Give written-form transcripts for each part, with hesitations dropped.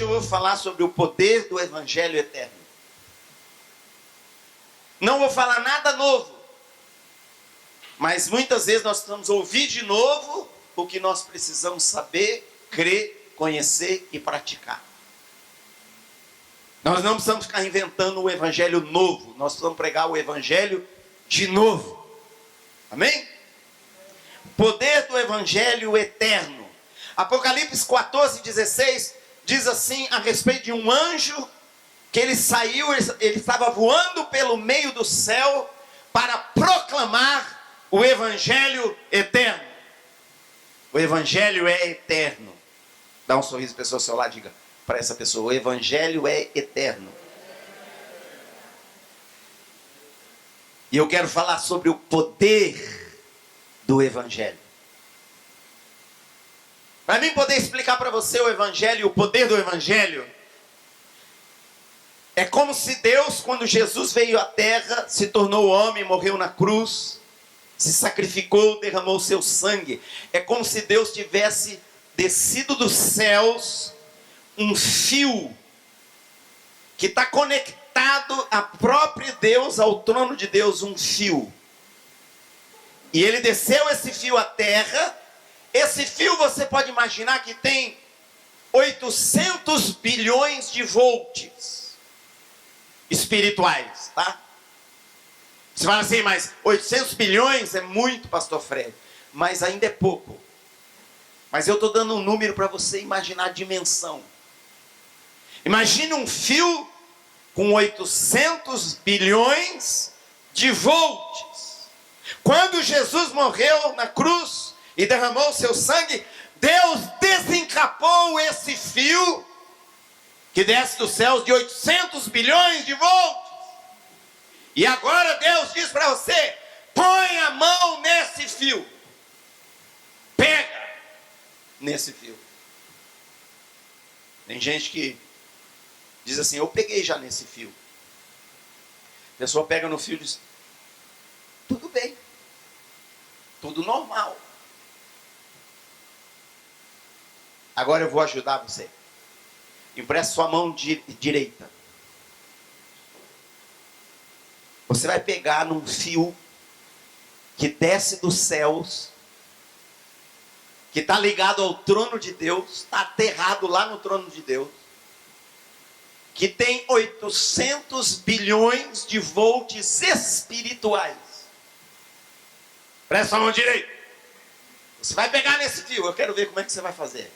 eu vou falar sobre o poder do Evangelho eterno. Não vou falar nada novo, mas muitas vezes nós precisamos ouvir de novo o que nós precisamos saber, crer, conhecer e praticar. Nós não precisamos ficar inventando um evangelho novo, nós precisamos pregar o evangelho de novo. Amém? O poder do evangelho eterno. Apocalipse 14:16 diz assim a respeito de um anjo que ele saiu, ele estava voando pelo meio do céu para proclamar o evangelho eterno. O evangelho é eterno. Dá um sorriso para a pessoa ao seu lado, diga para essa pessoa: o evangelho é eterno. E eu quero falar sobre o poder do evangelho. Para mim poder explicar para você o evangelho, o poder do evangelho, é como se Deus, quando Jesus veio à terra, se tornou homem, morreu na cruz, se sacrificou, derramou seu sangue. É como se Deus tivesse descido dos céus um fio que está conectado a próprio Deus, ao trono de Deus, um fio. E ele desceu esse fio à terra. Esse fio você pode imaginar que tem 800 bilhões de volts espirituais, tá? Você fala assim, mas 800 bilhões é muito, pastor Fred, mas ainda é pouco. Mas eu estou dando um número para você imaginar a dimensão. Imagine um fio com 800 bilhões de volts. Quando Jesus morreu na cruz e derramou seu sangue, Deus desencapou esse fio que desce dos céus de 800 bilhões de volts. E agora Deus diz para você: põe a mão nesse fio. Pega nesse fio. Tem gente que diz assim: eu peguei já nesse fio. A pessoa pega no fio e diz: tudo bem, tudo normal. Agora eu vou ajudar você. Empresta sua mão direita. Você vai pegar num fio que desce dos céus, que está ligado ao trono de Deus, está aterrado lá no trono de Deus, que tem 800 bilhões de volts espirituais. Presta a mão direita. Você vai pegar nesse fio. Eu quero ver como é que você vai fazer.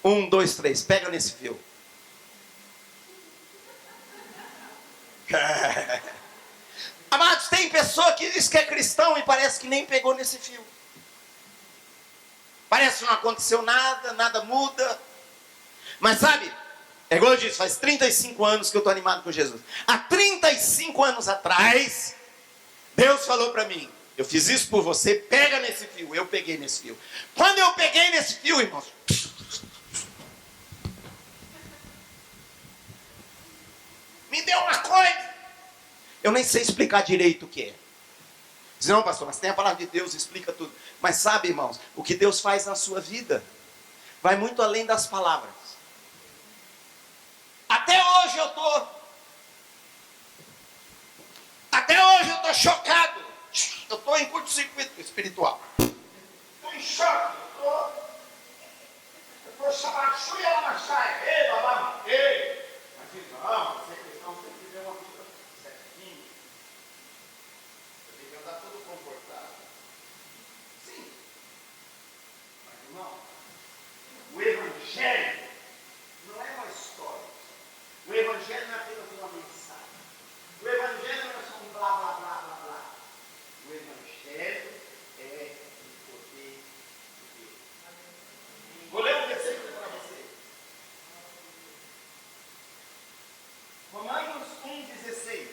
1, 2, 3. Pega nesse fio. Amados, tem pessoa que diz que é cristão e parece que nem pegou nesse fio. Parece que não aconteceu nada, nada muda. Mas sabe, é igual eu disse, faz 35 anos que eu estou animado com Jesus. Há 35 anos atrás, Deus falou para mim: eu fiz isso por você, pega nesse fio. Eu peguei nesse fio. Quando eu peguei nesse fio, irmãos, me deu uma coisa. Eu nem sei explicar direito o que é. Diz: não, pastor, mas tem a palavra de Deus, explica tudo. Mas sabe, irmãos, o que Deus faz na sua vida vai muito além das palavras. Até hoje eu estou chocado. Eu estou em curto-circuito espiritual. Estou em choque. Eu estou chamando chuia lá na saia. Ei, babá, ei. Mas não, você é cristão, você tem que viver uma vida certinha. Você tem que andar todo comportado. Sim. Mas, irmão, o evangelho não é uma história. O evangelho não é apenas uma mensagem. O evangelho não é só um blá, blá, blá, blá, blá. O evangelho é o poder de Deus. Vou ler um versículo para você. Romanos 1,16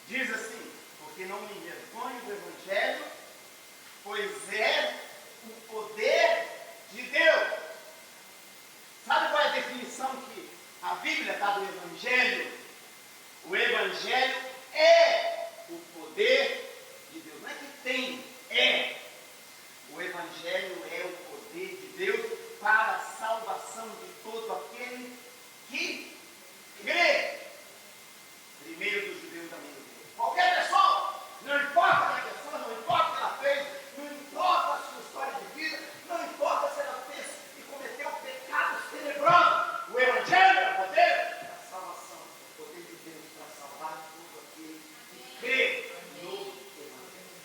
diz assim: porque não me envergonho do evangelho, pois é o poder de Deus. Sabe qual é a definição que a Bíblia dá do evangelho? O evangelho é o poder de Deus. Não é que tem, é. O evangelho é o poder de Deus para a salvação salvação de todo aquele que crê. Primeiro dos judeus, também do grego. Qualquer pessoa, não importa a pessoa, não importa o que ela fez, não importa a sua história de vida, não importa se ela fez e cometeu pecados tenebrosos. O Evangelho é o poder da salvação, o poder de Deus para salvar todo aquele que crê no Evangelho.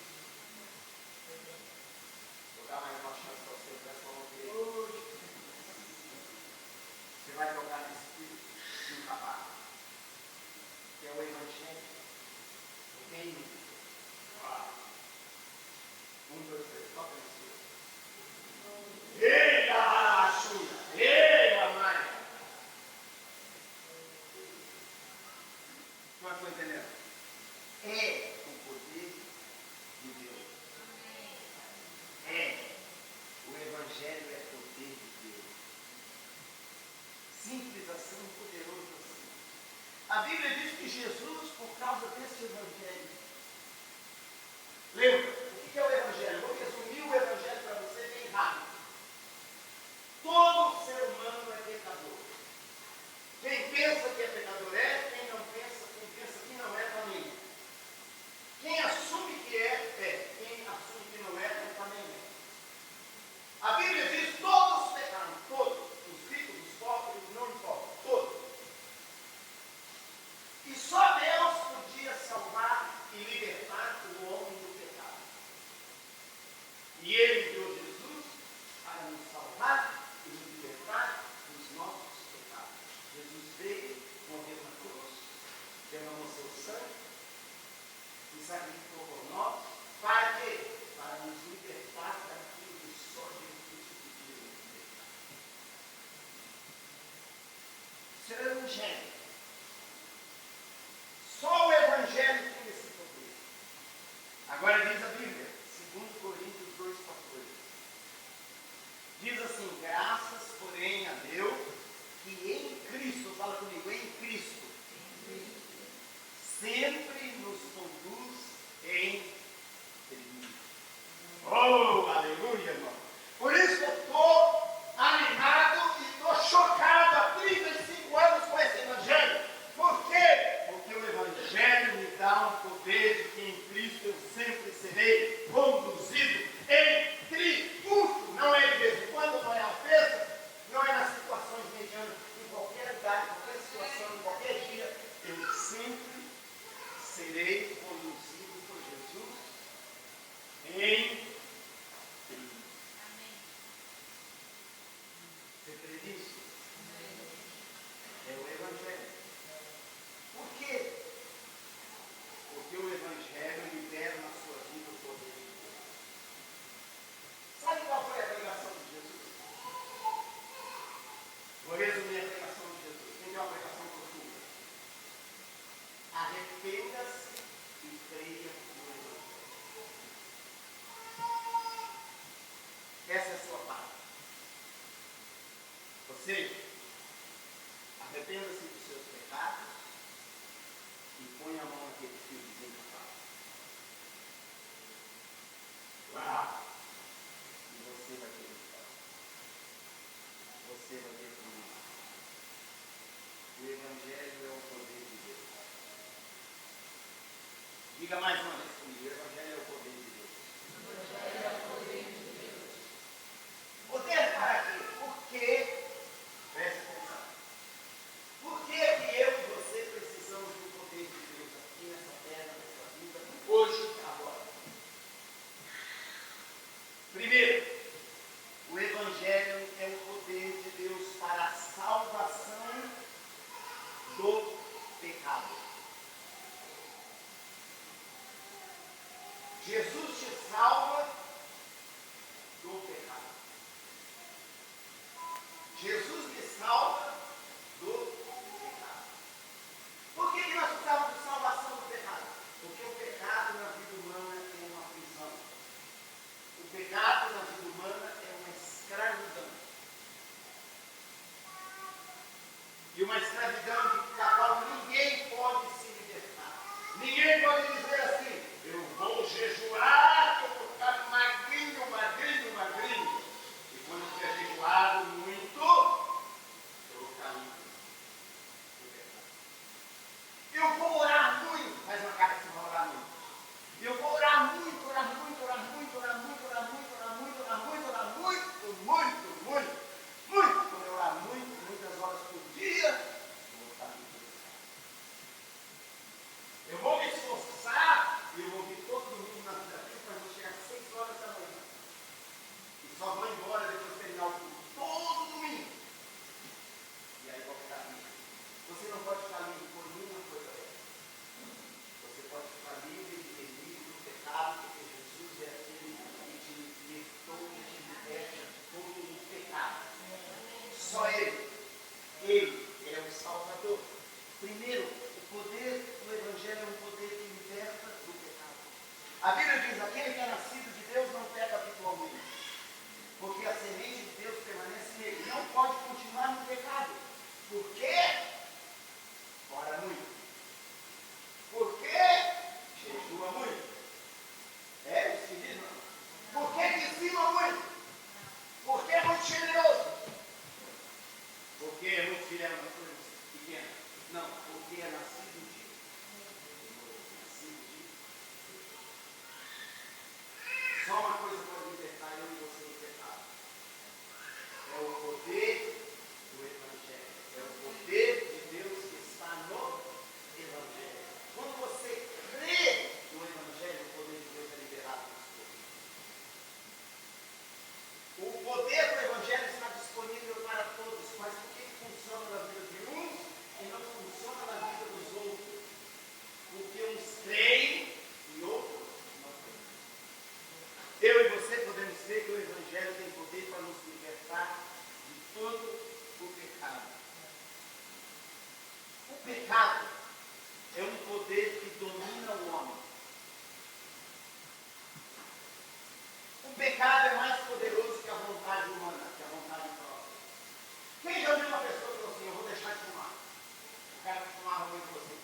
Vou dar mais uma chance para você, presta mão hoje. Você vai jogar no Espírito e no trabalho, que é o Evangelho. Ok? 1, 2, 3, toca isso. Ei, Araçuia! Ei, mamãe! Não estou entendendo? É o poder de Deus. É. O Evangelho é poder de Deus. Simples assim, poderoso assim. A Bíblia diz que Jesus, por causa desse Evangelho, lembra, o que é o Evangelho? Vou resumir o Evangelho para você bem rápido. Todo ser humano é pecador. Quem pensa que é pecador é, quem pensa que não é, também. Quem assume que é. Quem assume que não é, também é. A Bíblia diz: todos pecaram, todos. Os ricos, os pobres, não importa, todos. E só Deus podia salvar e libertar o homem do pecado. E Ele enviou Jesus para nos salvar e nos libertar dos nossos pecados. Jesus veio, morreu na cruz, derramou seu sangue e sacrificou por nós. Para quê? Para nos libertar daquilo que só Jesus podia nos libertar. Isso é o Evangelho. Só o Evangelho tem esse poder. Agora diz a Bíblia, 2 Coríntios 2,14. Diz assim: graças, porém, a Deus, que em Cristo, fala comigo, em Cristo, sempre nos conduz em feliz. Oh, aleluia, irmão. Por isso eu estou animado e estou chocado há 35 anos com esse Evangelho. Por quê? Porque o Evangelho me dá um poder de que em Cristo eu sempre serei conduzido em triunfo. Não é de vez em quando, não é à festa, não é nas situações medianas, em qualquer lugar, em qualquer situação, em qualquer dia, eu sempre serei conduzido por Jesus em triunfo. Você crê nisso? É o Evangelho. Por quê? Porque o Evangelho libera na sua vida o poder de Deus. Sabe qual foi a pregação de Jesus? Vou resumir a pregação de Jesus. Quem é uma pregação profunda? Arrependa-se e creia no Evangelho. Essa é a sua parte. Ou seja, arrependa-se dos seus pecados e põe a mão naquele fio desencapado. Uau! E você vai ter vitória. Você vai ter tudo. O Evangelho é o poder de Deus. Diga mais uma vez comigo: o Evangelho é o poder de Deus. O Evangelho é o poder de Deus. Poder para quê? Porque, preste atenção, por que eu e você precisamos do poder de Deus aqui nessa terra, nessa vida, hoje, agora? Primeiro, o Evangelho é o poder de Deus para a salvação do pecado. Jesus te salva do pecado. Jesus me salva do pecado. Por que nós precisamos de salvação do pecado? Porque o pecado na vida humana é uma prisão. O pecado na vida humana é uma escravidão. E uma escravidão da qual ninguém pode se libertar. Ninguém pode dizer assim: eu vou jejuar, que eu vou ficar magrinho. E quando tiver jejuado muito, pecado é um poder que domina o homem. O pecado é mais poderoso que a vontade humana, que a vontade própria. Quem já viu uma pessoa que falou assim, eu vou deixar de fumar? O cara que fumava muito falou assim,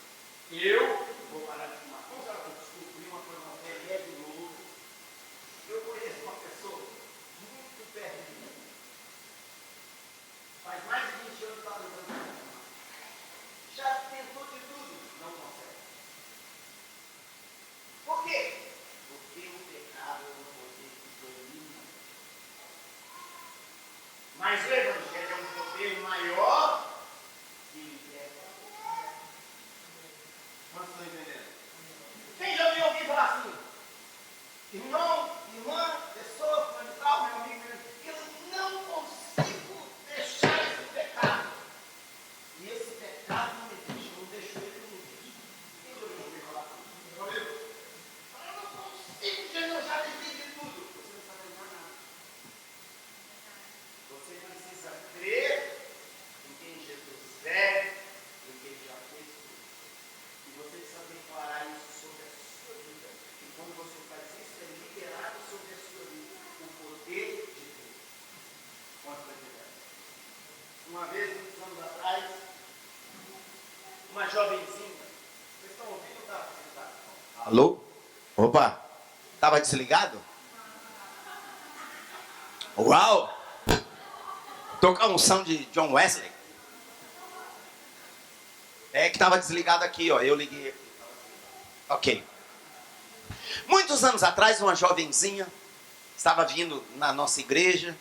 eu vou parar de fumar. Como ela descobriu uma coisa, é de novo. Eu conheço uma pessoa muito perto de mim. Faz mais de 20 anos que está tentando fumar. Já tentou de tudo, não consegue. Por quê? Porque o pecado é um poder que domina. Mas o Evangelho é um poder maior que liberta. Quantos estão entendendo? Quem já ouviu alguém falar assim? Irmão, irmã, pessoa, fundamental, meu amigo, eu não consigo deixar esse pecado. E esse pecado não me deixa, não deixou ele comigo. Quem já ouviu falar assim? Eu não consigo, eu já vivi de tudo. Você não está vendo nada. Você precisa crer em quem Jesus é, em quem já fez tudo. E você precisa declarar isso sobre a sua vida. E quando você faz isso, é liberado sobre a sua vida o poder de Deus. Quanto vai ter? Uma vez, muitos anos atrás, uma jovenzinha. Vocês estão ouvindo ou está desligado? Alô? Opa! Estava desligado? Uau! Estou com a unção de John Wesley. É que estava desligado aqui, ó. Eu liguei aqui. Ok. Muitos anos atrás, uma jovenzinha estava vindo na nossa igreja.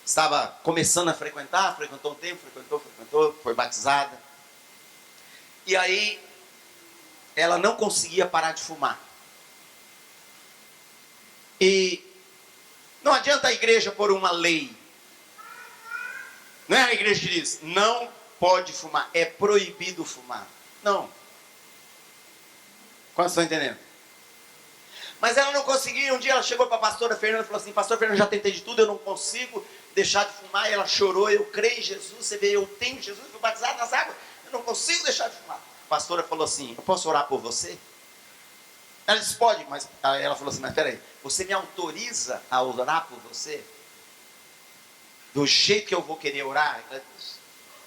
Estava começando a frequentar, frequentou um tempo, frequentou, foi batizada. E aí, ela não conseguia parar de fumar. E não adianta a igreja pôr uma lei. Não é a igreja que diz, não pode fumar, é proibido fumar. Não. Quantos estão entendendo? Mas ela não conseguia. Um dia ela chegou para a pastora Fernanda e falou assim, pastor Fernanda, já tentei de tudo, eu não consigo deixar de fumar. E ela chorou, eu creio em Jesus, você vê, eu tenho Jesus, fui batizado nas águas, eu não consigo deixar de fumar. A pastora falou assim, eu posso orar por você? Ela disse, pode, mas ela falou assim, mas peraí, você me autoriza a orar por você? Do jeito que eu vou querer orar? Ela disse,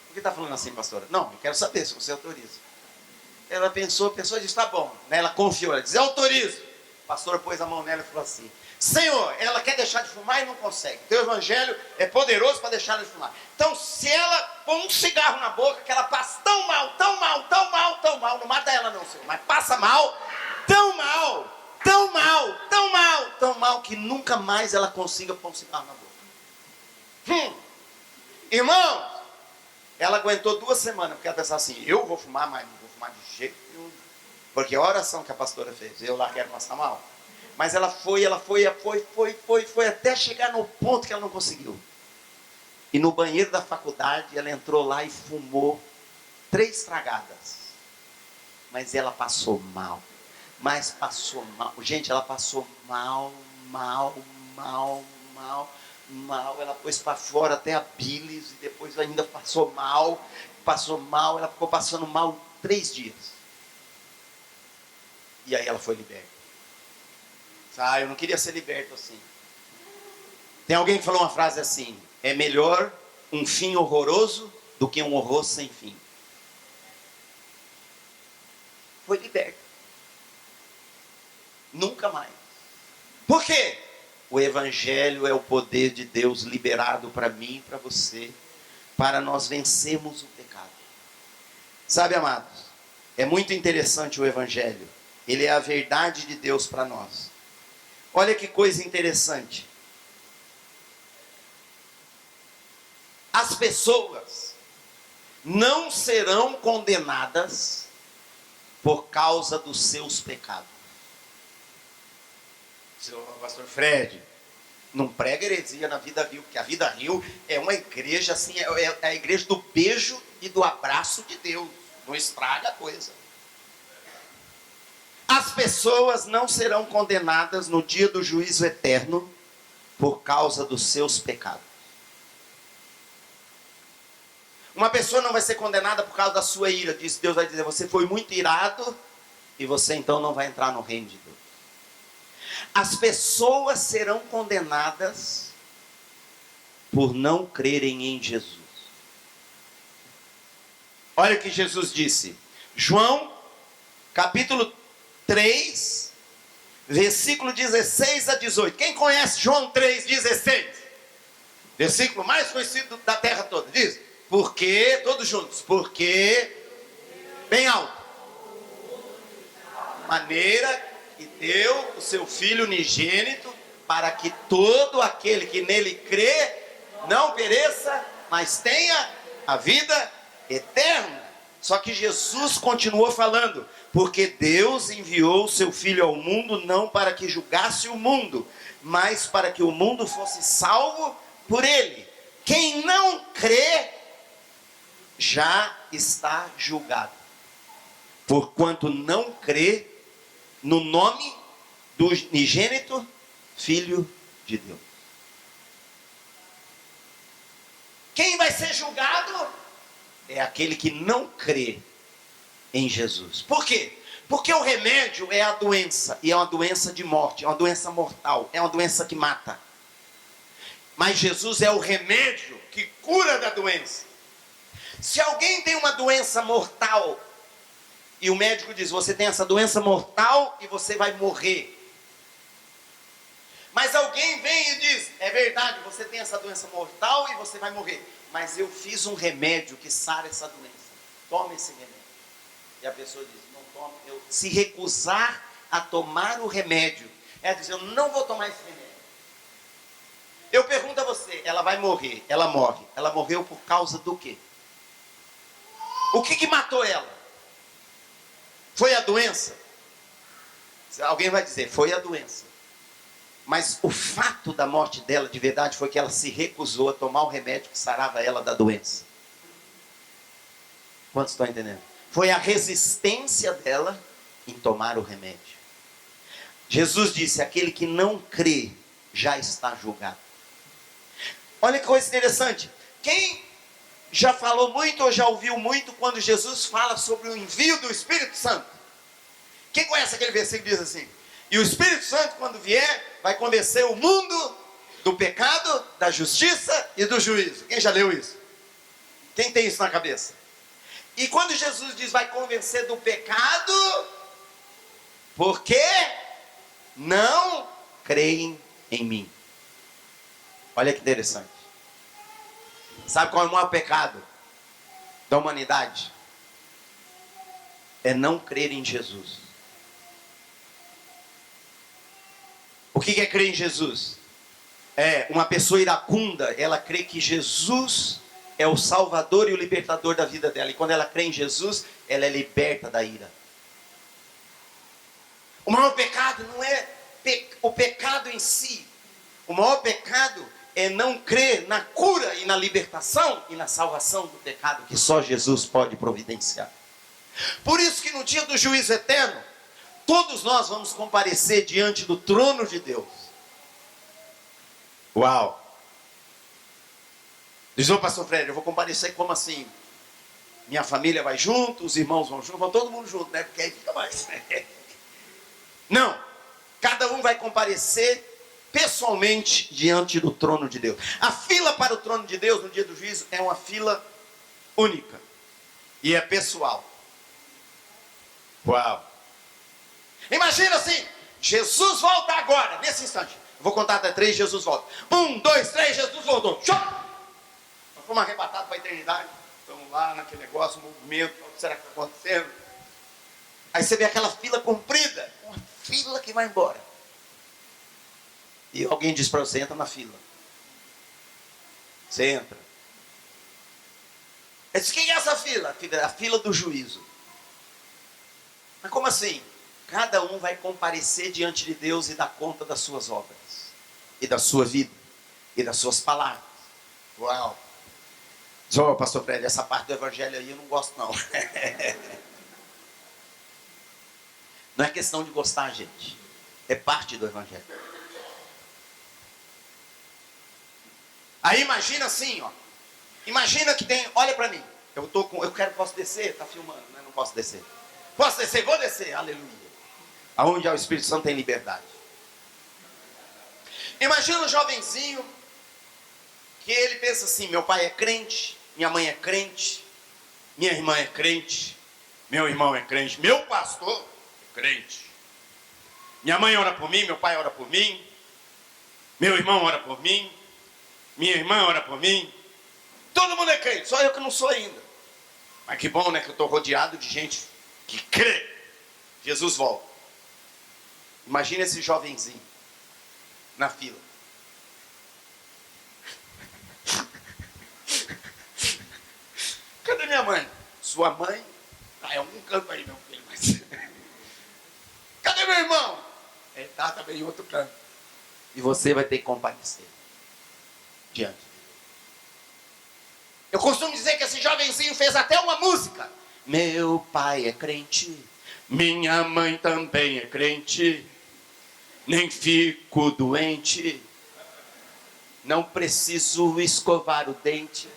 por que está falando assim, pastora? Não, eu quero saber se você autoriza. Ela pensou e disse, tá bom. Ela confiou, ela disse, eu autorizo. A pastora pôs a mão nela e falou assim, Senhor, ela quer deixar de fumar e não consegue. Teu evangelho é poderoso para deixar ela de fumar. Então, se ela põe um cigarro na boca, que ela passa tão mal, tão mal, tão mal, tão mal, não mata ela não, Senhor, mas passa mal, tão mal, tão mal, tão mal, tão mal, que nunca mais ela consiga pôr um cigarro na boca. Irmão, ela aguentou 2 semanas, porque ela pensava assim, eu vou fumar, mas não vou fumar de jeito nenhum. Porque a oração que a pastora fez, eu lá quero passar mal. Mas ela foi até chegar no ponto que ela não conseguiu. E no banheiro da faculdade, ela entrou lá e fumou 3 tragadas. Mas ela passou mal. Mas passou mal. Gente, ela passou mal. Ela pôs para fora até a bilis e depois ainda passou mal. Ela ficou passando mal 3 dias. E aí ela foi liberta. Eu não queria ser liberto assim. Tem alguém que falou uma frase assim, é melhor um fim horroroso do que um horror sem fim. Foi liberto. Nunca mais. Por quê? O evangelho é o poder de Deus liberado para mim e para você, para nós vencermos o pecado. Sabe, amados, é muito interessante o evangelho. Ele é a verdade de Deus para nós. Olha que coisa interessante. As pessoas não serão condenadas por causa dos seus pecados. Pastor Fred, não prega heresia na Vida Rio, porque a Vida Rio é uma igreja assim, é a igreja do beijo e do abraço de Deus. Não estraga a coisa. As pessoas não serão condenadas no dia do juízo eterno por causa dos seus pecados. Uma pessoa não vai ser condenada por causa da sua ira. Deus vai dizer, você foi muito irado e você então não vai entrar no reino de Deus. As pessoas serão condenadas por não crerem em Jesus. Olha o que Jesus disse. João, capítulo 3, versículo 16 a 18. Quem conhece João 3,16? Versículo mais conhecido da terra toda. Diz, porque, todos juntos, porque, bem alto, maneira que deu o seu Filho unigênito, para que todo aquele que nele crê, não pereça, mas tenha a vida eterna. Só que Jesus continuou falando, porque Deus enviou o seu Filho ao mundo, não para que julgasse o mundo, mas para que o mundo fosse salvo por ele. Quem não crê, já está julgado, porquanto não crê no nome do unigênito Filho de Deus. Quem vai ser julgado é aquele que não crê em Jesus. Por quê? Porque o remédio é a doença, e é uma doença de morte, é uma doença mortal, é uma doença que mata. Mas Jesus é o remédio que cura da doença. Se alguém tem uma doença mortal, e o médico diz, você tem essa doença mortal e você vai morrer. Mas alguém vem e diz, é verdade, você tem essa doença mortal e você vai morrer. Mas eu fiz um remédio que sara essa doença. Toma esse remédio. E a pessoa diz, não toma. Se recusar a tomar o remédio, ela diz, eu não vou tomar esse remédio. Eu pergunto a você, ela vai morrer, ela morre. Ela morreu por causa do quê? O que matou ela? Foi a doença? Alguém vai dizer, foi a doença. Mas o fato da morte dela, de verdade, foi que ela se recusou a tomar o remédio que sarava ela da doença. Quantos estão entendendo? Foi a resistência dela em tomar o remédio. Jesus disse, aquele que não crê, já está julgado. Olha que coisa interessante. Quem já falou muito ou já ouviu muito quando Jesus fala sobre o envio do Espírito Santo? Quem conhece aquele versículo que diz assim, e o Espírito Santo, quando vier, vai convencer o mundo do pecado, da justiça e do juízo. Quem já leu isso? Quem tem isso na cabeça? E quando Jesus diz, vai convencer do pecado, porque não creem em mim. Olha que interessante. Sabe qual é o maior pecado da humanidade? É não crer em Jesus. O que é crer em Jesus? É uma pessoa iracunda, ela crê que Jesus é o salvador e o libertador da vida dela. E quando ela crê em Jesus, ela é liberta da ira. O maior pecado não é o pecado em si. O maior pecado é não crer na cura e na libertação e na salvação do pecado que só Jesus pode providenciar. Por isso que no dia do juízo eterno, todos nós vamos comparecer diante do trono de Deus. Uau! Diz, ô pastor Fred, eu vou comparecer como assim? Minha família vai junto, os irmãos vão junto, vão todo mundo junto, né? Porque aí fica mais. Não, cada um vai comparecer pessoalmente diante do trono de Deus. A fila para o trono de Deus no dia do juízo é uma fila única. E é pessoal. Uau! Imagina assim, Jesus volta agora, nesse instante. Eu vou contar até 3, Jesus volta. 1, 2, 3, Jesus voltou. Nós fomos arrebatados para a eternidade. Estamos lá naquele negócio, movimento, o que será que está acontecendo? Aí você vê aquela fila comprida, uma fila que vai embora. E alguém diz para você, entra na fila. Você entra. Eu disse, quem é essa fila? A fila do juízo. Mas como assim? Cada um vai comparecer diante de Deus e dar conta das suas obras, e da sua vida, e das suas palavras. Uau! Diz, ô pastor Fred, essa parte do evangelho aí eu não gosto não. Não é questão de gostar, gente. É parte do evangelho. Aí imagina assim, ó. Imagina que tem, olha para mim. Posso descer? Tá filmando, né? Não posso descer. Posso descer? Vou descer. Aleluia. Aonde há o Espírito Santo tem liberdade. Imagina um jovenzinho que ele pensa assim: meu pai é crente, minha mãe é crente, minha irmã é crente, meu irmão é crente, meu pastor é crente. Minha mãe ora por mim, meu pai ora por mim, meu irmão ora por mim, minha irmã ora por mim. Todo mundo é crente, só eu que não sou ainda. Mas que bom, né, que eu estou rodeado de gente que crê. Jesus volta. Imagina esse jovenzinho na fila. Cadê minha mãe? Sua mãe? Tá em algum canto aí, meu filho. Mas... Cadê meu irmão? Ele tá também em outro canto. E você vai ter que compadecer diante dele. Eu costumo dizer que esse jovenzinho fez até uma música. Meu pai é crente, minha mãe também é crente, nem fico doente, não preciso escovar o dente,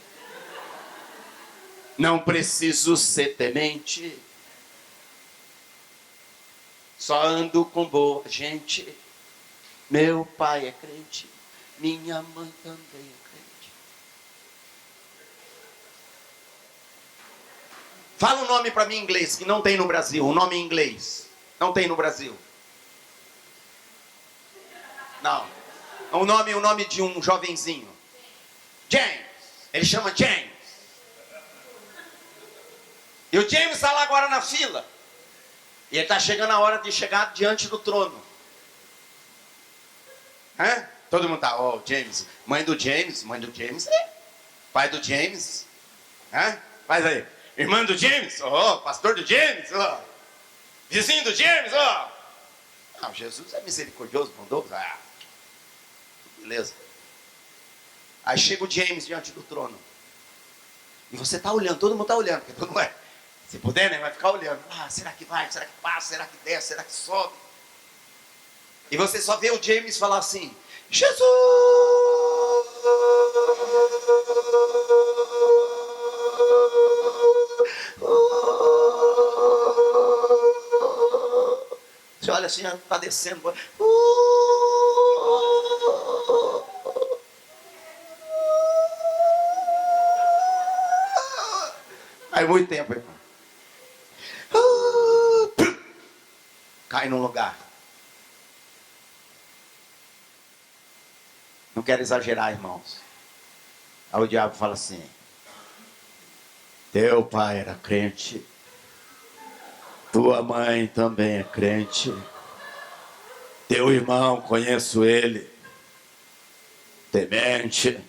não preciso ser temente, só ando com boa gente. Meu pai é crente, minha mãe também é crente. Fala um nome para mim em inglês, que não tem no Brasil. Um nome em inglês. Não tem no Brasil. Não. O nome de um jovenzinho. James. Ele chama James. E o James está lá agora na fila. E ele está chegando a hora de chegar diante do trono. Hã? Todo mundo está, James. Mãe do James. Pai do James. Hã? Faz aí. Irmã do James, pastor do James, vizinho do James, Não, Jesus é misericordioso, bondoso. Beleza. Aí chega o James diante do trono. E você está olhando, todo mundo está olhando, porque todo mundo vai. Se puder, né, vai ficar olhando. Será que vai? Será que passa? Será que desce? Será que sobe? E você só vê o James falar assim: Jesus! Você olha assim, está descendo. Aí muito tempo, irmão. Cai num lugar. Não quero exagerar, irmãos. Aí o diabo fala assim: teu pai era crente, tua mãe também é crente, teu irmão, conheço ele, temente,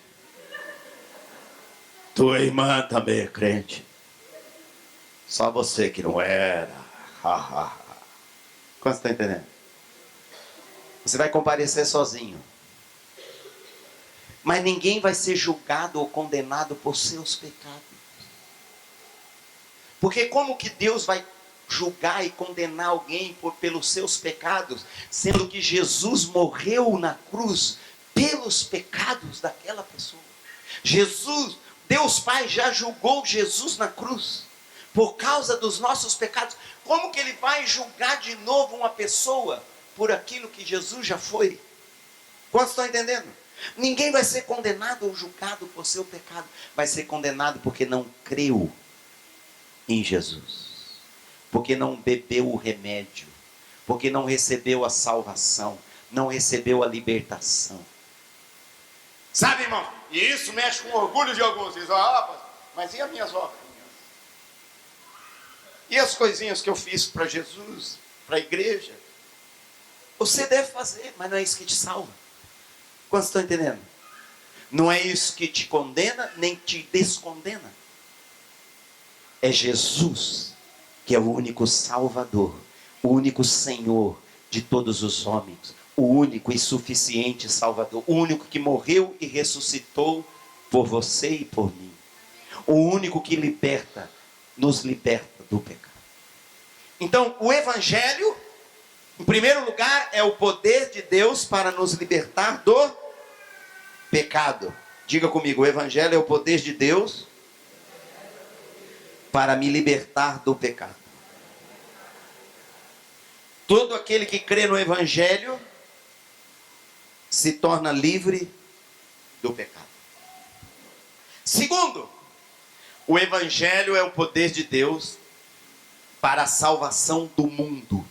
tua irmã também é crente, só você que não era. Quanto você está entendendo? Você vai comparecer sozinho, mas ninguém vai ser julgado ou condenado por seus pecados. Porque como que Deus vai julgar e condenar alguém pelos seus pecados, sendo que Jesus morreu na cruz pelos pecados daquela pessoa? Deus Pai já julgou Jesus na cruz por causa dos nossos pecados. Como que ele vai julgar de novo uma pessoa por aquilo que Jesus já foi? Quantos estão entendendo? Ninguém vai ser condenado ou julgado por seu pecado. Vai ser condenado porque não creu em Jesus, porque não bebeu o remédio, porque não recebeu a salvação, não recebeu a libertação. Sabe, irmão? E isso mexe com o orgulho de alguns. Dizem: mas e as minhas obras? E as coisinhas que eu fiz para Jesus, para a igreja? Você deve fazer, mas não é isso que te salva. Quantos estão entendendo? Não é isso que te condena, nem te descondena. É Jesus que é o único Salvador, o único Senhor de todos os homens, o único e suficiente Salvador, o único que morreu e ressuscitou por você e por mim, o único que nos liberta do pecado. Então, o Evangelho, em primeiro lugar, é o poder de Deus para nos libertar do pecado. Diga comigo, o Evangelho é o poder de Deus para me libertar do pecado. Todo aquele que crê no Evangelho se torna livre do pecado. Segundo, o Evangelho é o poder de Deus para a salvação do mundo.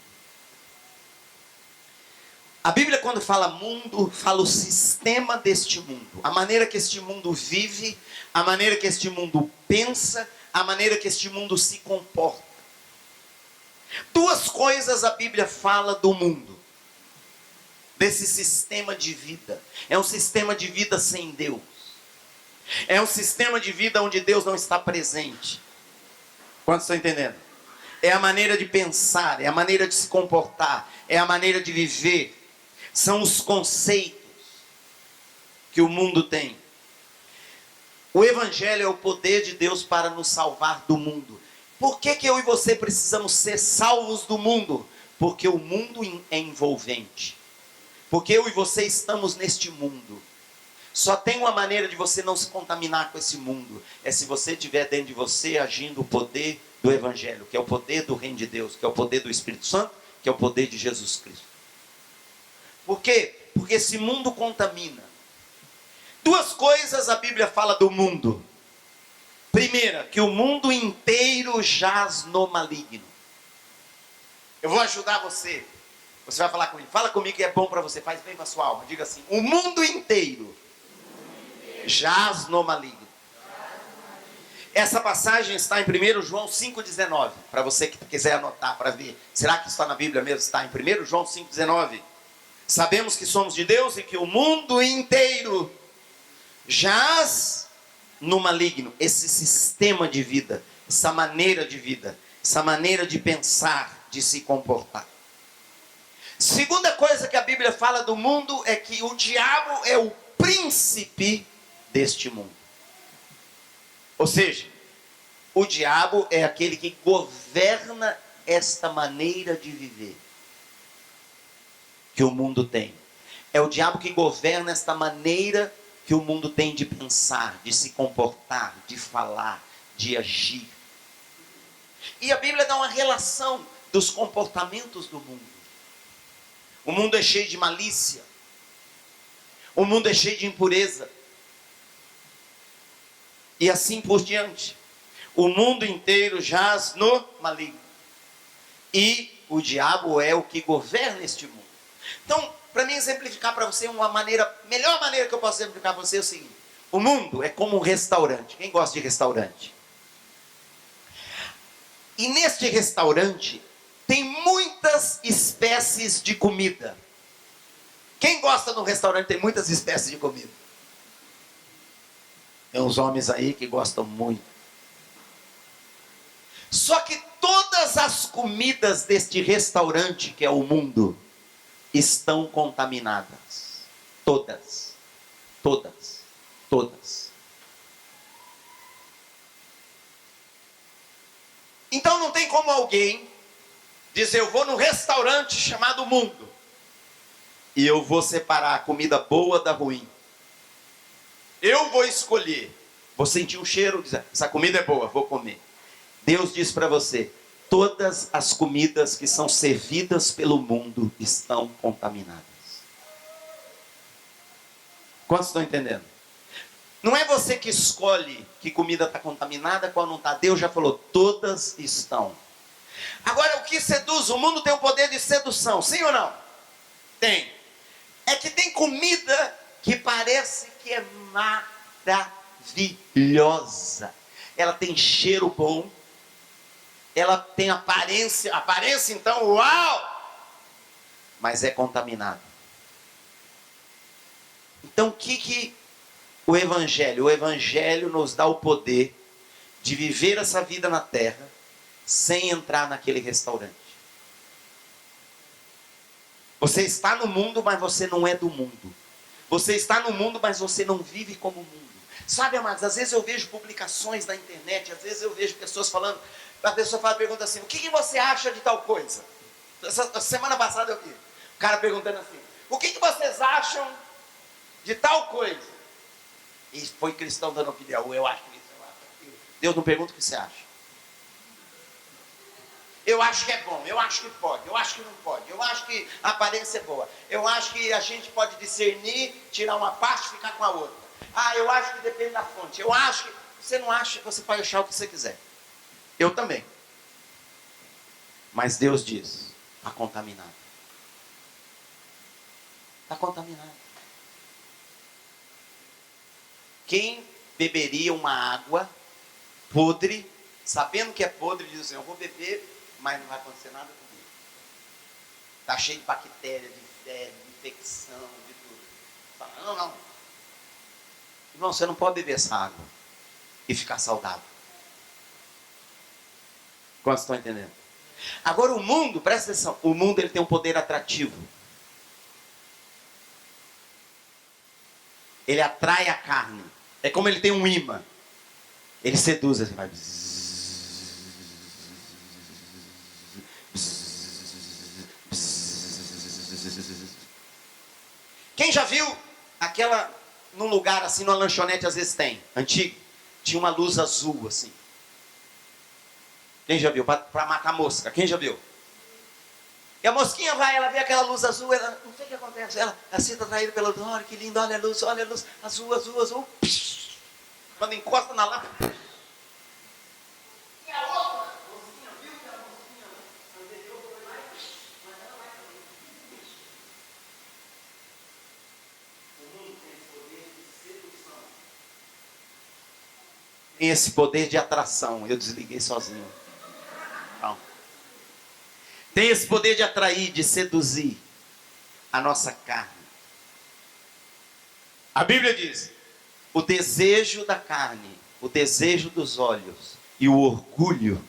A Bíblia, quando fala mundo, fala o sistema deste mundo. A maneira que este mundo vive, a maneira que este mundo pensa, a maneira que este mundo se comporta. Duas coisas a Bíblia fala do mundo. Desse sistema de vida. É um sistema de vida sem Deus. É um sistema de vida onde Deus não está presente. Quantos estão entendendo? É a maneira de pensar, é a maneira de se comportar, é a maneira de viver. São os conceitos que o mundo tem. O Evangelho é o poder de Deus para nos salvar do mundo. Por que eu e você precisamos ser salvos do mundo? Porque o mundo é envolvente. Porque eu e você estamos neste mundo. Só tem uma maneira de você não se contaminar com esse mundo. É se você estiver dentro de você agindo o poder do Evangelho, que é o poder do Reino de Deus, que é o poder do Espírito Santo, que é o poder de Jesus Cristo. Por quê? Porque esse mundo contamina. Duas coisas a Bíblia fala do mundo. Primeira, que o mundo inteiro jaz no maligno. Eu vou ajudar você. Você vai falar comigo. Fala comigo que é bom para você. Faz bem para a sua alma. Diga assim. O mundo inteiro jaz no maligno. Essa passagem está em 1 João 5,19. Para você que quiser anotar para ver. Será que está na Bíblia mesmo? Está em 1 João 5,19. Sabemos que somos de Deus e que o mundo inteiro jaz no maligno. Esse sistema de vida, essa maneira de vida, essa maneira de pensar, de se comportar. Segunda coisa que a Bíblia fala do mundo é que o diabo é o príncipe deste mundo. Ou seja, o diabo é aquele que governa esta maneira de viver que o mundo tem. É o diabo que governa esta maneira que o mundo tem de pensar, de se comportar, de falar, de agir. E a Bíblia dá uma relação dos comportamentos do mundo. O mundo é cheio de malícia. O mundo é cheio de impureza. E assim por diante. O mundo inteiro jaz no maligno. E o diabo é o que governa este mundo. Então, para mim exemplificar para você melhor maneira que eu posso exemplificar para você é o seguinte. O mundo é como um restaurante. Quem gosta de restaurante? E neste restaurante tem muitas espécies de comida. Quem gosta de um restaurante tem muitas espécies de comida? Tem uns homens aí que gostam muito. Só que todas as comidas deste restaurante que é o mundo estão contaminadas. Todas. Todas. Todas. Então não tem como alguém dizer, eu vou num restaurante chamado mundo e eu vou separar a comida boa da ruim. Eu vou escolher, vou sentir um cheiro, dizer, essa comida é boa, vou comer. Deus diz para você, todas as comidas que são servidas pelo mundo estão contaminadas. Quantos estão entendendo? Não é você que escolhe que comida está contaminada, qual não está. Deus já falou, todas estão. Agora, o que seduz? O mundo tem o poder de sedução, sim ou não? Tem. É que tem comida que parece que é maravilhosa. Ela tem cheiro bom. Ela tem aparência então, uau! Mas é contaminada. Então, o que o Evangelho? O Evangelho nos dá o poder de viver essa vida na terra sem entrar naquele restaurante. Você está no mundo, mas você não é do mundo. Você está no mundo, mas você não vive como o mundo. Sabe, amados, às vezes eu vejo publicações na internet, às vezes eu vejo pessoas falando, a pessoa pergunta assim, o que você acha de tal coisa? Essa semana passada eu vi, o cara perguntando assim, o que vocês acham de tal coisa? E foi cristão dando opinião. Eu acho isso, eu acho aquilo. Deus não pergunta o que você acha. Eu acho que é bom, eu acho que pode, eu acho que não pode, eu acho que a aparência é boa, eu acho que a gente pode discernir, tirar uma parte e ficar com a outra. Ah, eu acho que depende da fonte, eu acho que... Você não acha, você pode achar o que você quiser. Eu também. Mas Deus diz, está contaminado. Está contaminado. Quem beberia uma água podre, sabendo que é podre, diz assim, eu vou beber, mas não vai acontecer nada comigo. Está cheio de bactérias, de febre, de infecção, de tudo. Fala, não. Irmão, você não pode beber essa água e ficar saudável. Quantos estão entendendo? Agora o mundo, presta atenção, o mundo ele tem um poder atrativo. Ele atrai a carne. É como ele tem um imã. Ele seduz, assim, vai... Quem já viu aquela, num lugar assim, numa lanchonete, às vezes tem, antigo, tinha uma luz azul assim. Quem já viu? Para matar mosca. Quem já viu? E a mosquinha vai, ela vê aquela luz azul, ela, não sei o que acontece, ela se sinta atraída pela luz, olha que lindo, olha a luz, azul, azul, azul. Quando encosta na lâmpada. E a outra, a mosquinha viu que a mosquinha anterior foi lá e mas ela vai também. O mundo tem esse poder de sedução. Tem esse poder de atração. Eu desliguei sozinho. Não. Tem esse poder de atrair, de seduzir a nossa carne. A Bíblia diz, o desejo da carne, o desejo dos olhos e o orgulho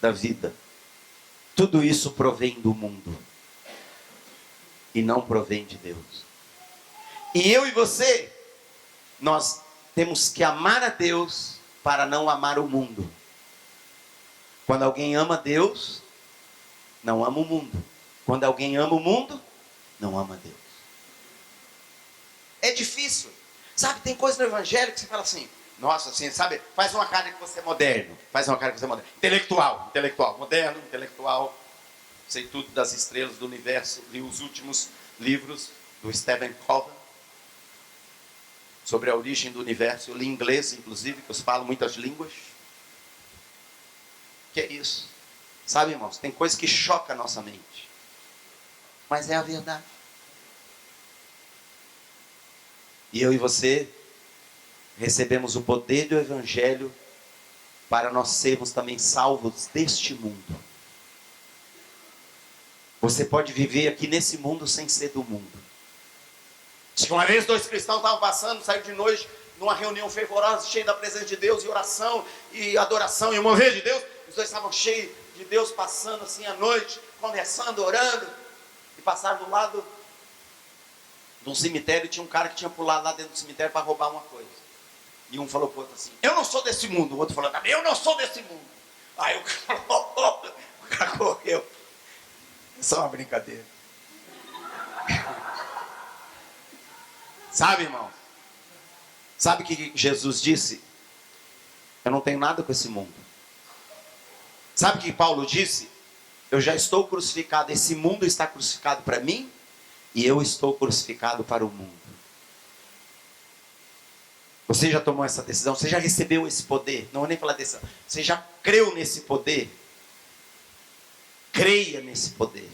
da vida, tudo isso provém do mundo e não provém de Deus. E eu e você, nós temos que amar a Deus para não amar o mundo. Quando alguém ama Deus, não ama o mundo. Quando alguém ama o mundo, não ama Deus. É difícil. Sabe, tem coisa no evangelho que você fala assim, nossa, assim, sabe, faz uma cara que você é moderno. Faz uma cara que você é moderno. Intelectual, moderno, intelectual. Sei tudo das estrelas do universo. Li os últimos livros do Stephen Covey sobre a origem do universo. Eu li em inglês, inclusive, que eu falo muitas línguas. Que é isso? Sabe, irmãos, tem coisa que choca a nossa mente. Mas é a verdade. E eu e você recebemos o poder do Evangelho para nós sermos também salvos deste mundo. Você pode viver aqui nesse mundo sem ser do mundo. Diz que uma vez 2 cristãos estavam passando, saíram de noite numa reunião fervorosa, cheia da presença de Deus, e oração, e adoração, e o mover de Deus. Os 2 estavam cheios de Deus, passando assim à noite, conversando, orando, e passaram do lado de um cemitério, e tinha um cara que tinha pulado lá dentro do cemitério para roubar uma coisa. E um falou para o outro assim, eu não sou desse mundo. O outro falou, eu não sou desse mundo. Aí o cara correu. É só uma brincadeira. Sabe, irmão? Sabe o que Jesus disse? Eu não tenho nada com esse mundo. Sabe o que Paulo disse? Eu já estou crucificado. Esse mundo está crucificado para mim e eu estou crucificado para o mundo. Você já tomou essa decisão? Você já recebeu esse poder? Não vou nem falar decisão. Você já creu nesse poder? Creia nesse poder.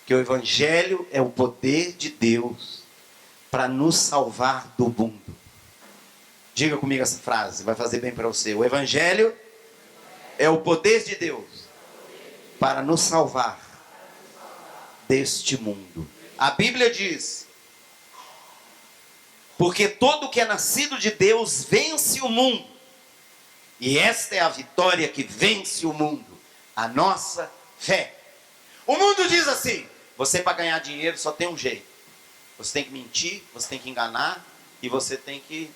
Que o Evangelho é o poder de Deus para nos salvar do mundo. Diga comigo essa frase, vai fazer bem para você. O Evangelho é o poder de Deus para nos salvar deste mundo. A Bíblia diz, porque todo que é nascido de Deus vence o mundo. E esta é a vitória que vence o mundo, a nossa fé. O mundo diz assim, você para ganhar dinheiro só tem um jeito. Você tem que mentir, você tem que enganar, e você tem que,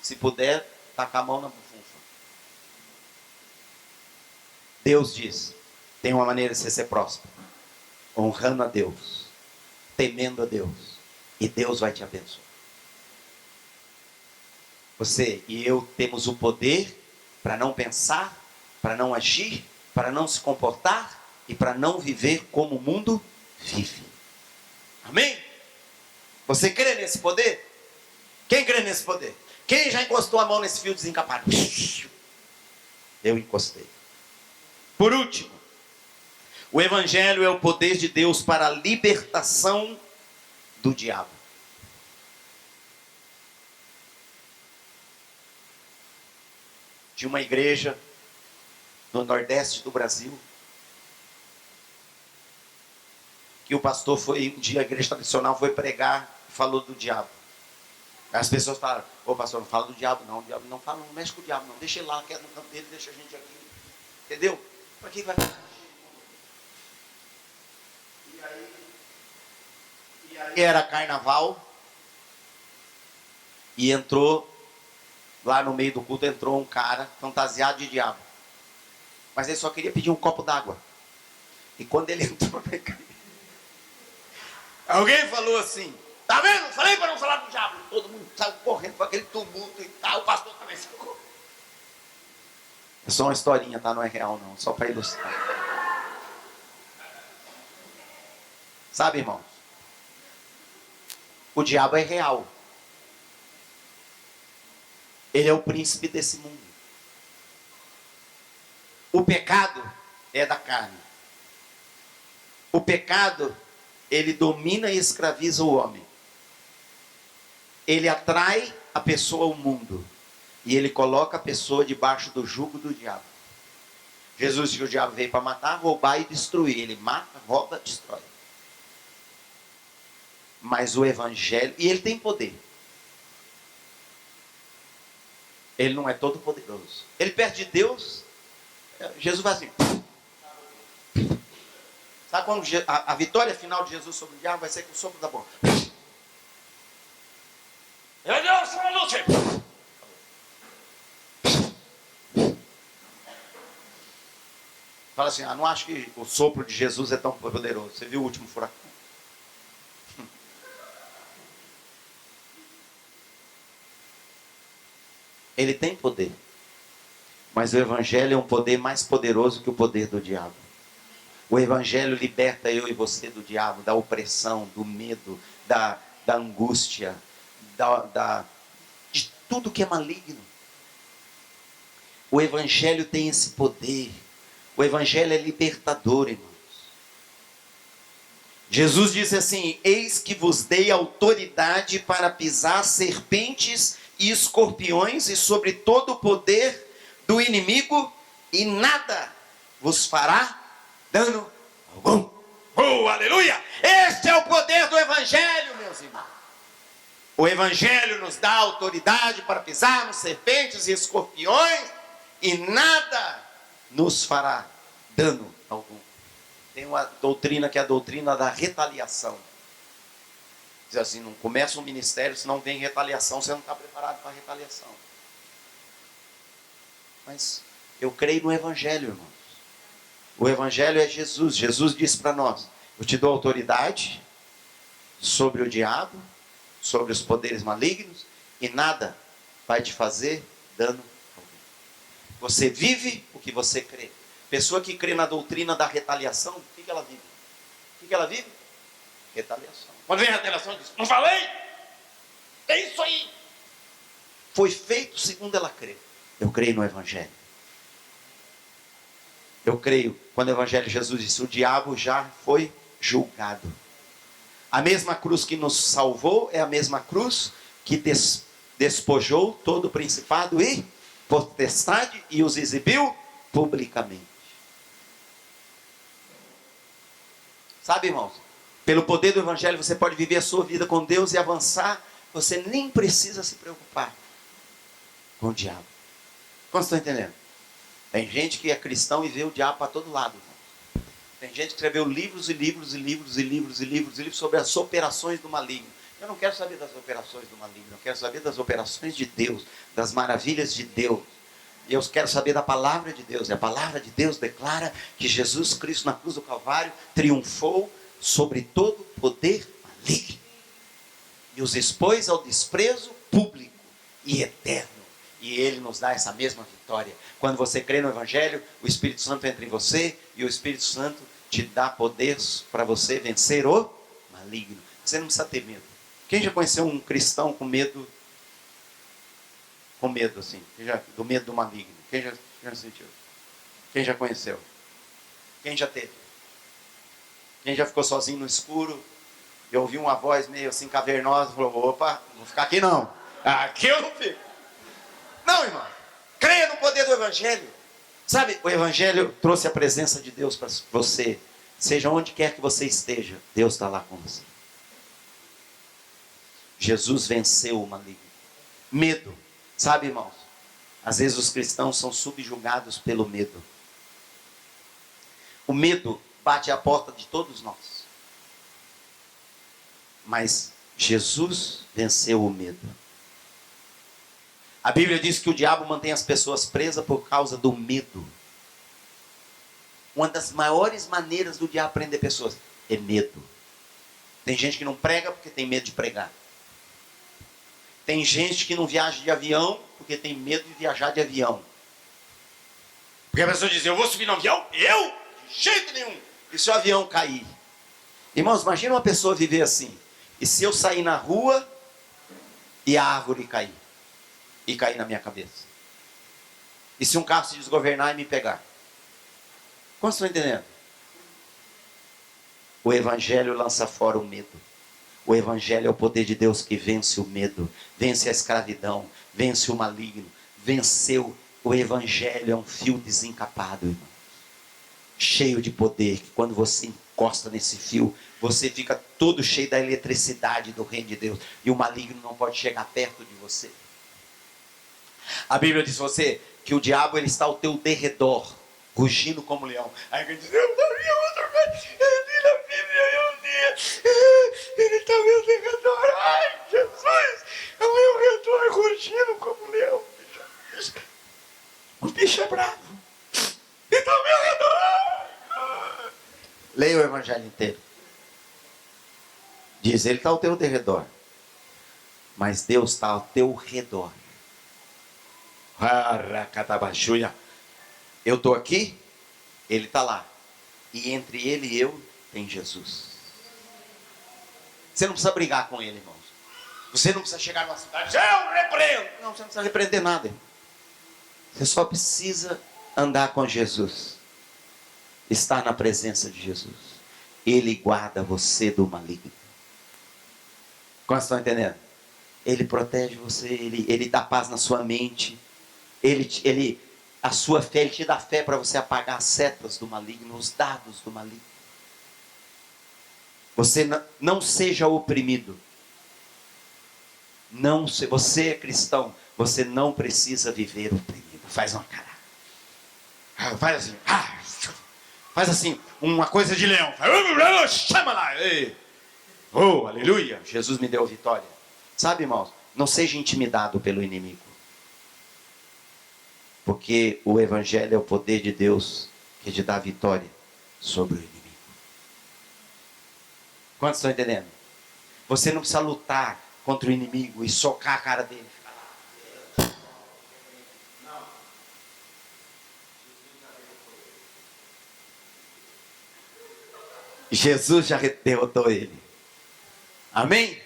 se puder, tacar a mão na bufunfa. Deus diz, tem uma maneira de você ser próspero, honrando a Deus, temendo a Deus, e Deus vai te abençoar. Você e eu temos o poder para não pensar, para não agir, para não se comportar e para não viver como o mundo vive. Amém? Você crê nesse poder? Quem crê nesse poder? Quem já encostou a mão nesse fio desencapado? Eu encostei. Por último, o Evangelho é o poder de Deus para a libertação do diabo. De uma igreja no Nordeste do Brasil, que o pastor foi, um dia a igreja tradicional foi pregar, falou do diabo. As pessoas falaram, ô pastor, não fala do diabo não, o diabo não fala, não mexe com o diabo não, deixa ele lá, quer no canto dele, deixa a gente aqui. Entendeu? Para que vai ficar? E aí era carnaval, e entrou, lá no meio do culto, entrou um cara fantasiado de diabo. Mas ele só queria pedir um copo d'água. E quando ele entrou na igreja, alguém falou assim, tá vendo? Falei para não falar do diabo. Todo mundo saiu correndo com aquele tumulto e tal. O pastor também ficou. É só uma historinha, tá? Não é real não. Só para ilustrar. Sabe, irmãos? O diabo é real. Ele é o príncipe desse mundo. O pecado é da carne. O pecado, ele domina e escraviza o homem. Ele atrai a pessoa ao mundo. E ele coloca a pessoa debaixo do jugo do diabo. Jesus disse que o diabo veio para matar, roubar e destruir. Ele mata, rouba, destrói. Mas o evangelho, e ele tem poder. Ele não é todo poderoso. Ele perto de Deus, Jesus vai assim. Sabe quando a vitória final de Jesus sobre o diabo vai ser com o sopro da boca? Fala assim, não acho que o sopro de Jesus é tão poderoso. Você viu o último furacão? Ele tem poder. Mas o evangelho é um poder mais poderoso que o poder do diabo. O evangelho liberta eu e você do diabo, da opressão, do medo, da angústia, de tudo que é maligno. O evangelho tem esse poder. O evangelho é libertador, irmãos. Jesus disse assim, eis que vos dei autoridade para pisar serpentes e escorpiões e sobre todo o poder do inimigo e nada vos fará dano algum. Oh, aleluia! Este é o poder do evangelho, meus irmãos. O evangelho nos dá autoridade para pisarmos serpentes e escorpiões e nada nos fará dano algum. Tem uma doutrina que é a doutrina da retaliação. Diz assim, não começa um ministério se não vem retaliação, você não está preparado para a retaliação. Mas eu creio no evangelho, irmãos. O evangelho é Jesus. Jesus disse para nós, eu te dou autoridade sobre o diabo, sobre os poderes malignos, e nada vai te fazer dano algum. Você vive o que você crê. Pessoa que crê na doutrina da retaliação, o que ela vive? O que ela vive? Retaliação. Quando vem a retaliação, diz, não falei? É isso aí. Foi feito segundo ela crê. Eu creio no evangelho. Eu creio, quando o evangelho de Jesus disse, o diabo já foi julgado. A mesma cruz que nos salvou é a mesma cruz que despojou todo o principado e potestade e os exibiu publicamente. Sabe, irmãos? Pelo poder do evangelho você pode viver a sua vida com Deus e avançar. Você nem precisa se preocupar com o diabo. Como vocês estão entendendo? Tem gente que é cristão e vê o diabo para todo lado. Irmão. Tem gente que escreveu livros e livros e livros e livros e livros e livros sobre as operações do maligno. Eu não quero saber das operações do maligno. Eu quero saber das operações de Deus. Das maravilhas de Deus. E eu quero saber da palavra de Deus. E a palavra de Deus declara que Jesus Cristo na cruz do Calvário triunfou sobre todo o poder maligno. E os expôs ao desprezo público. e eterno. E Ele nos dá essa mesma vitória. Quando você crê no Evangelho, o Espírito Santo entra em você e o Espírito Santo te dá poder para você vencer o maligno. Você não precisa ter medo. Quem já conheceu um cristão com medo? Com medo, assim. Do medo do maligno. Quem já sentiu? Quem já conheceu? Quem já teve? Quem já ficou sozinho no escuro e ouviu uma voz meio assim cavernosa e falou: opa, não vou ficar aqui não. Aqui eu não fico. Não, irmão. Creia no poder do Evangelho. Sabe, o Evangelho trouxe a presença de Deus para você. Seja onde quer que você esteja, Deus está lá com você. Jesus venceu o maligno. Medo. Sabe, irmãos, às vezes os cristãos são subjugados pelo medo. O medo bate à porta de todos nós. Mas Jesus venceu o medo. A Bíblia diz que o diabo mantém as pessoas presas por causa do medo. Uma das maiores maneiras do diabo prender pessoas é medo. Tem gente que não prega porque tem medo de pregar. Tem gente que não viaja de avião porque tem medo de viajar de avião. Porque a pessoa diz: eu vou subir no avião? Eu? De jeito nenhum. E se o avião cair? Irmãos, imagina uma pessoa viver assim. E se eu sair na rua e a árvore cair? E cair na minha cabeça? E se um carro se desgovernar e me pegar? Quantos estão entendendo? O Evangelho lança fora o medo. O Evangelho é o poder de Deus que vence o medo, vence a escravidão, vence o maligno, venceu. O Evangelho é um fio desencapado, irmão, cheio de poder, que quando você encosta nesse fio, você fica todo cheio da eletricidade do reino de Deus, e o maligno não pode chegar perto de você. A Bíblia diz você que o diabo ele está ao teu derredor, rugindo como leão. Aí ele diz: eu sabia outra vez, eu li na Bíblia, eu li, ele está ao meu derredor. Ai, Jesus, ao meu redor, rugindo como leão. O bicho é bravo. Ele está ao meu redor. Leia o Evangelho inteiro. Diz: ele está ao teu derredor, mas Deus está ao teu redor. Eu estou aqui, ele está lá. E entre ele e eu tem Jesus. Você não precisa brigar com ele, irmãos. Você não precisa chegar numa cidade e dizer: eu repreendo. Não, você não precisa repreender nada, irmão. Você só precisa andar com Jesus. Estar na presença de Jesus. Ele guarda você do maligno. Como vocês estão entendendo? Ele protege você, ele dá paz na sua mente. A sua fé, ele te dá fé para você apagar as setas do maligno, os dados do maligno. Você não seja oprimido. Não, se você é cristão, você não precisa viver oprimido. Faz uma cara. Faz assim. Faz assim, uma coisa de leão. Chama lá. Oh, aleluia. Jesus me deu vitória. Sabe, irmãos, não seja intimidado pelo inimigo. Porque o Evangelho é o poder de Deus que te dá vitória sobre o inimigo. Quantos estão entendendo? Você não precisa lutar contra o inimigo e socar a cara dele. Não. Jesus já derrotou ele. Amém?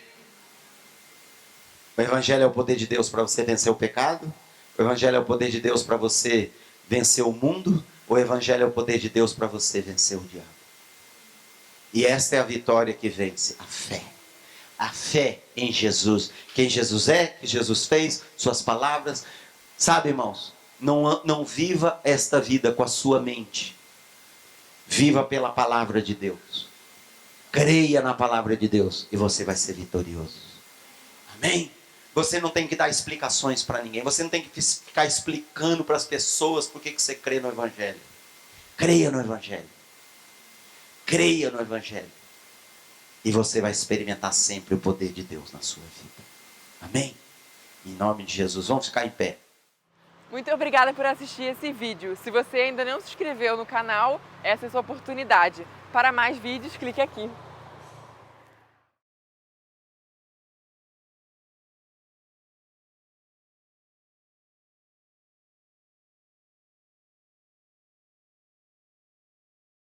O Evangelho é o poder de Deus para você vencer o pecado. O Evangelho é o poder de Deus para você vencer o mundo. O Evangelho é o poder de Deus para você vencer o diabo. E esta é a vitória que vence, a fé. A fé em Jesus. Quem Jesus é, que Jesus fez, suas palavras. Sabe, irmãos, não viva esta vida com a sua mente. Viva pela palavra de Deus. Creia na palavra de Deus e você vai ser vitorioso. Amém? Você não tem que dar explicações para ninguém. Você não tem que ficar explicando para as pessoas por que você crê no Evangelho. Creia no Evangelho. Creia no Evangelho. E você vai experimentar sempre o poder de Deus na sua vida. Amém? Em nome de Jesus. Vamos ficar em pé. Muito obrigada por assistir esse vídeo. Se você ainda não se inscreveu no canal, essa é a sua oportunidade. Para mais vídeos, clique aqui.